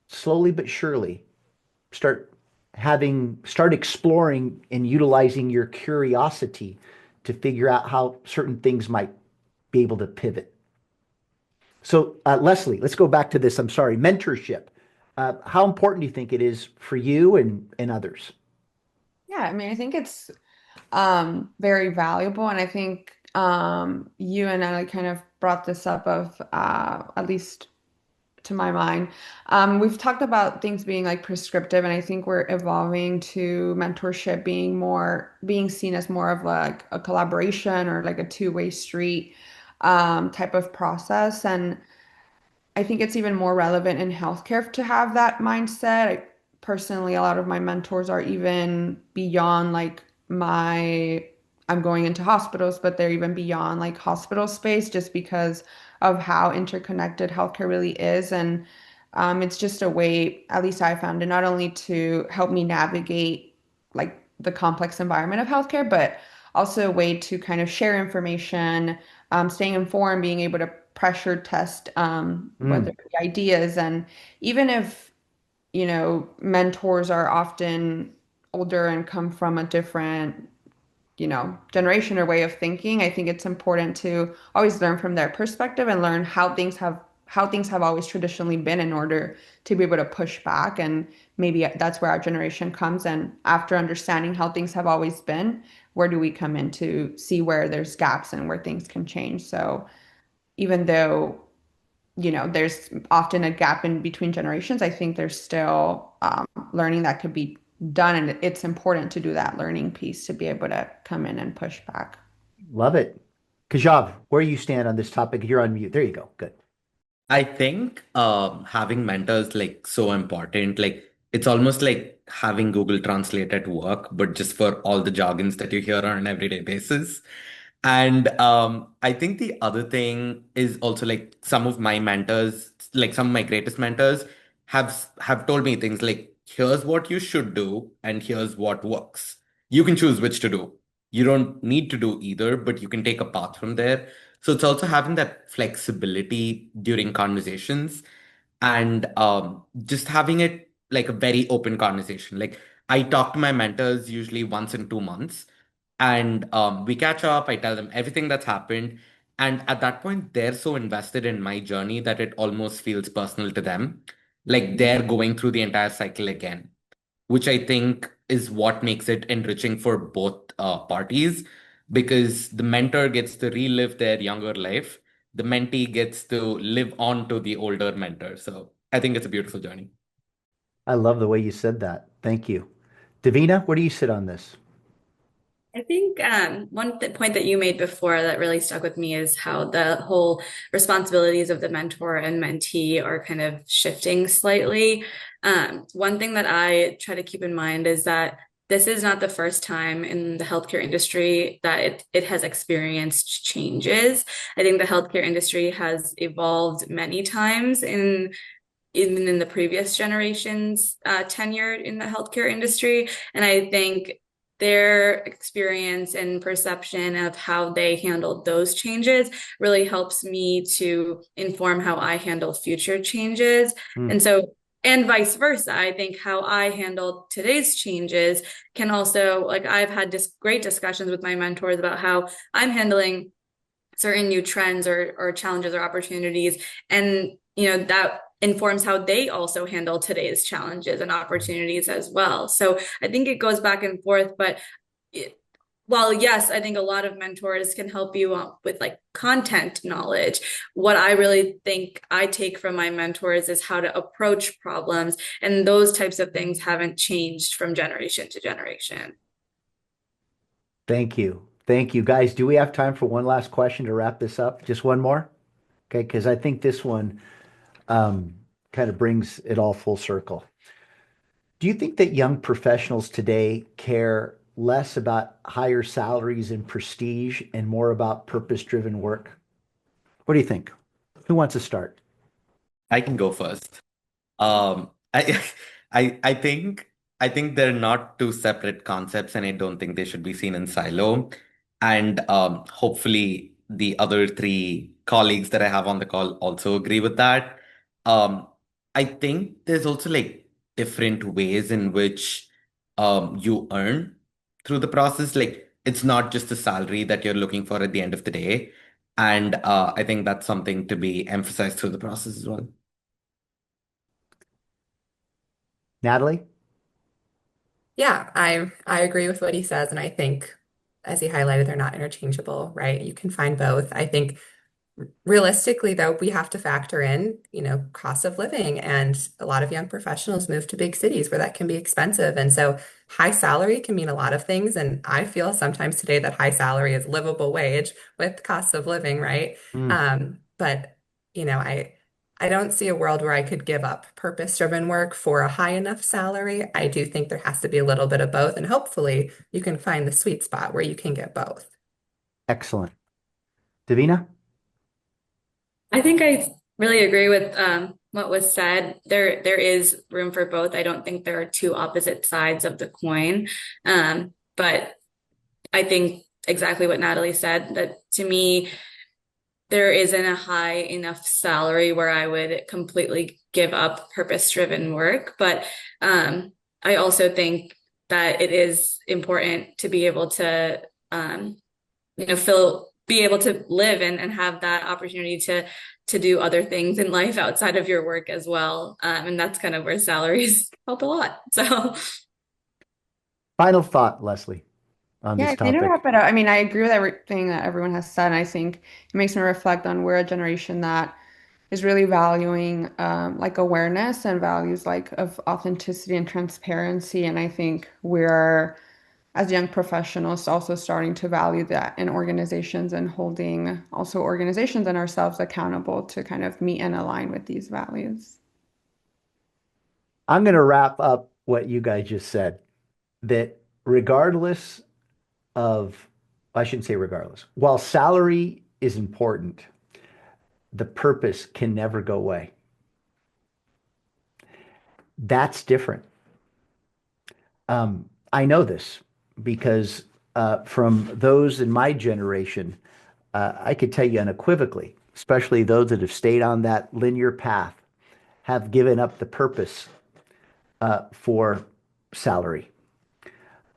slowly but surely start start exploring and utilizing your curiosity to figure out how certain things might be able to pivot. So, Leslie, let's go back to this. I'm sorry, mentorship. How important do you think it is for you and others? Yeah, I mean, I think it's very valuable, and I think you and I kind of brought this up of at least to my mind. We've talked about things being like prescriptive, and I think we're evolving to mentorship being seen as more of like a collaboration or like a two-way street type of process. And I think it's even more relevant in healthcare to have that mindset. Personally, a lot of my mentors are even beyond like I'm going into hospitals, but they're even beyond like hospital space just because of how interconnected healthcare really is. And it's just a way, at least I found it, not only to help me navigate like the complex environment of healthcare, but also a way to kind of share information, staying informed, being able to pressure test whether Mm. the ideas. And even if, mentors are often older and come from a different, generation or way of thinking, I think it's important to always learn from their perspective and learn how things have always traditionally been in order to be able to push back. And maybe that's where our generation comes. And after understanding how things have always been, where do we come in to see where there's gaps and where things can change? So even though, there's often a gap in between generations, I think there's still learning that could be done, and it's important to do that learning piece to be able to come in and push back. Love it. Keshaav, where you stand on this topic? You're on mute. There you go. Good. I think having mentors like so important. Like it's almost like having Google Translate at work, but just for all the jargons that you hear on an everyday basis. And I think the other thing is also like some of my mentors, like some of my greatest mentors, have told me things like, here's what you should do, and here's what works. You can choose which to do. You don't need to do either, but you can take a path from there. So it's also having that flexibility during conversations and just having it like a very open conversation. Like I talk to my mentors usually once in 2 months, and we catch up. I tell them everything that's happened, and at that point, they're so invested in my journey that it almost feels personal to them, like they're going through the entire cycle again, which I think is what makes it enriching for both parties because the mentor gets to relive their younger life, the mentee gets to live on to the older mentor. So I think it's a beautiful journey. I love the way you said that. Thank you. Deevena, where do you sit on this? I think one point that you made before that really stuck with me is how the whole responsibilities of the mentor and mentee are kind of shifting slightly. One thing that I try to keep in mind is that this is not the first time in the healthcare industry that it has experienced changes. I think the healthcare industry has evolved many times even in the previous generation's tenure in the healthcare industry. And I think their experience and perception of how they handled those changes really helps me to inform how I handle future changes. Hmm. And so, and vice versa, I think how I handle today's changes can also, like, I've had great discussions with my mentors about how I'm handling certain new trends or challenges or opportunities. And, that informs how they also handle today's challenges and opportunities as well. So I think it goes back and forth, but while yes, I think a lot of mentors can help you with like content knowledge, what I really think I take from my mentors is how to approach problems. And those types of things haven't changed from generation to generation. Thank you. Thank you. Guys, do we have time for one last question to wrap this up? Just one more? Okay, because I think this one kind of brings it all full circle. Do you think that young professionals today care less about higher salaries and prestige and more about purpose-driven work? What do you think? Who wants to start? I can go first. I, I think they're not two separate concepts, and I don't think they should be seen in silo. And hopefully, the other three colleagues that I have on the call also agree with that. Um, I think there's also like different ways in which you earn through the process. Like it's not just the salary that you're looking for at the end of the day. And I think that's something to be emphasized through the process as well. Natalie? Yeah, I agree with what he says, and I think as he highlighted, they're not interchangeable, right? You can find both. I think realistically, though, we have to factor in, cost of living, and a lot of young professionals move to big cities where that can be expensive. And so high salary can mean a lot of things. And I feel sometimes today that high salary is livable wage with cost of living, right? Mm, But I don't see a world where I could give up purpose-driven work for a high enough salary. I do think there has to be a little bit of both, and hopefully you can find the sweet spot where you can get both. excellent. Davina? I think I really agree with what was said. There is room for both. I don't think there are two opposite sides of the coin. But I think exactly what Natalie said, that to me, there isn't a high enough salary where I would completely give up purpose-driven work. But I also think that it is important to be able to be able to live and have that opportunity to do other things in life outside of your work as well. And that's kind of where salaries help a lot. So Final thought, Leslie, on Yeah, this I think to topic. wrap it up, I mean, I agree with everything that everyone has said. And I think it makes me reflect on we're a generation that is really valuing like awareness and values like of authenticity and transparency. And I think we're, as young professionals, also starting to value that in organizations and holding also organizations and ourselves accountable to kind of meet and align with these values. I'm going to wrap up what you guys just said, that regardless of, I shouldn't say regardless, while salary is important, the purpose can never go away. That's different. I know this because from those in my generation, I could tell you unequivocally, especially those that have stayed on that linear path, have given up the purpose for salary.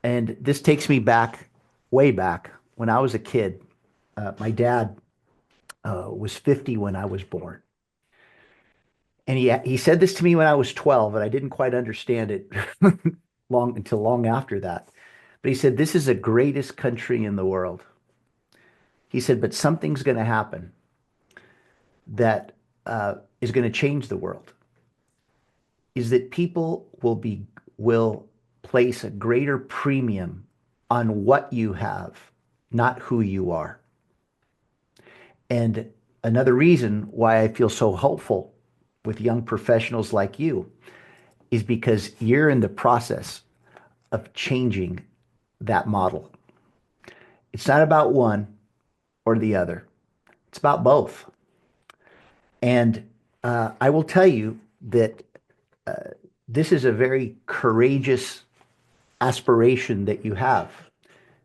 And this takes me back, way back, when I was a kid. My dad was 50 when I was born. And he said this to me when I was 12, and I didn't quite understand it until long after that. But he said, "This is the greatest country in the world." He said, "But something's going to happen that is going to change the world. Is that people will place a greater premium on what you have, not who you are." And another reason why I feel so hopeful with young professionals like you is because you're in the process of changing that model. It's not about one or the other. It's about both. And I will tell you that this is a very courageous aspiration that you have,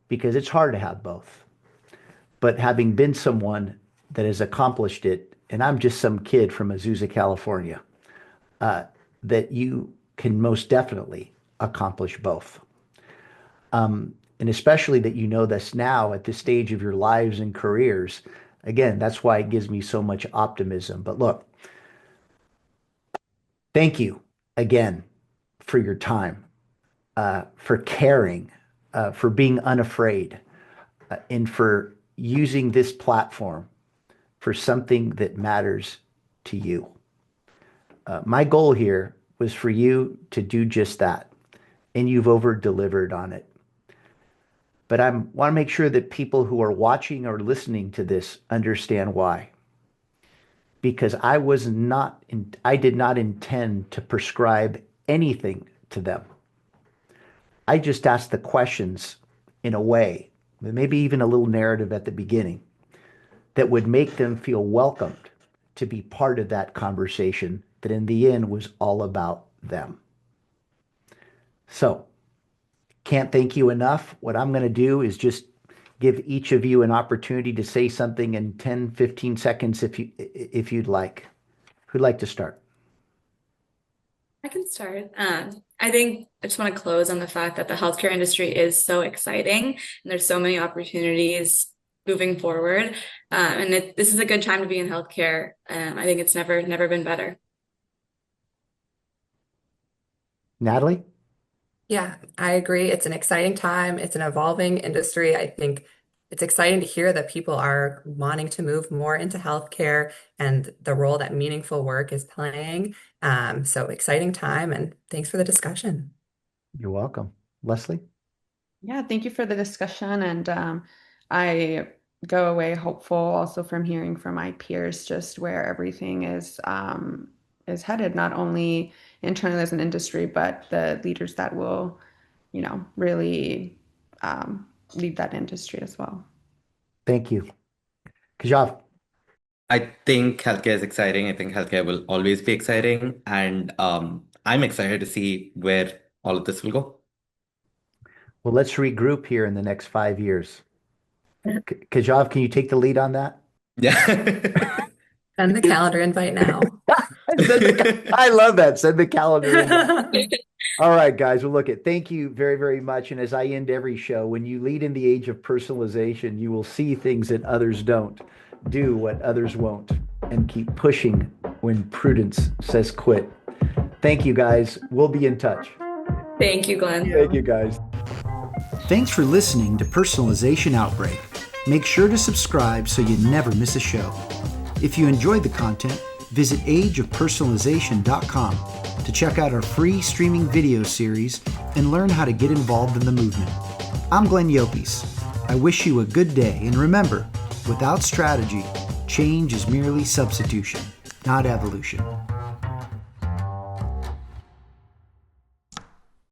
because it's hard to have both. But having been someone that has accomplished it, and I'm just some kid from Azusa, California, that you can most definitely accomplish both. And especially that you know this now at this stage of your lives and careers. Again, that's why it gives me so much optimism. But look, thank you again for your time, for caring, for being unafraid, and for using this platform for something that matters to you. My goal here was for you to do just that, and you've over-delivered on it. But I want to make sure that people who are watching or listening to this understand why. Because I did not intend to prescribe anything to them. I just asked the questions in a way, maybe even a little narrative at the beginning, that would make them feel welcomed to be part of that conversation that in the end was all about them. So, can't thank you enough. What I'm going to do is just give each of you an opportunity to say something in 10, 15 seconds if you'd like. Who'd like to start? I can start. I think I just want to close on the fact that the healthcare industry is so exciting, and there's so many opportunities moving forward. And this is a good time to be in healthcare. I think it's never been better. Natalie? Yeah, I agree. It's an exciting time. It's an evolving industry. I think it's exciting to hear that people are wanting to move more into healthcare and the role that meaningful work is playing. So exciting time, and thanks for the discussion. You're welcome. Leslie? Yeah, thank you for the discussion. And I go away hopeful also from hearing from my peers just where everything is headed, not only internally as an industry, but the leaders that will, really lead that industry as well. Thank you. Keshaav? I think healthcare is exciting. I think healthcare will always be exciting. And I'm excited to see where all of this will go. Well, let's regroup here in the next 5 years. Keshaav, can you take the lead on that? Yeah. Send the calendar invite now. I love that. Send the calendar in. All right, guys. Well, look, thank you very, very much. And as I end every show, when you lead in the age of personalization, you will see things that others don't, do what others won't, and keep pushing when prudence says quit. Thank you, guys. We'll be in touch. Thank you, Glenn. Thank you, guys. Thanks for listening to Personalization Outbreak. Make sure to subscribe so you never miss a show. If you enjoyed the content, visit ageofpersonalization.com to check out our free streaming video series and learn how to get involved in the movement. I'm Glenn Llopis. I wish you a good day, and remember, without strategy, change is merely substitution, not evolution.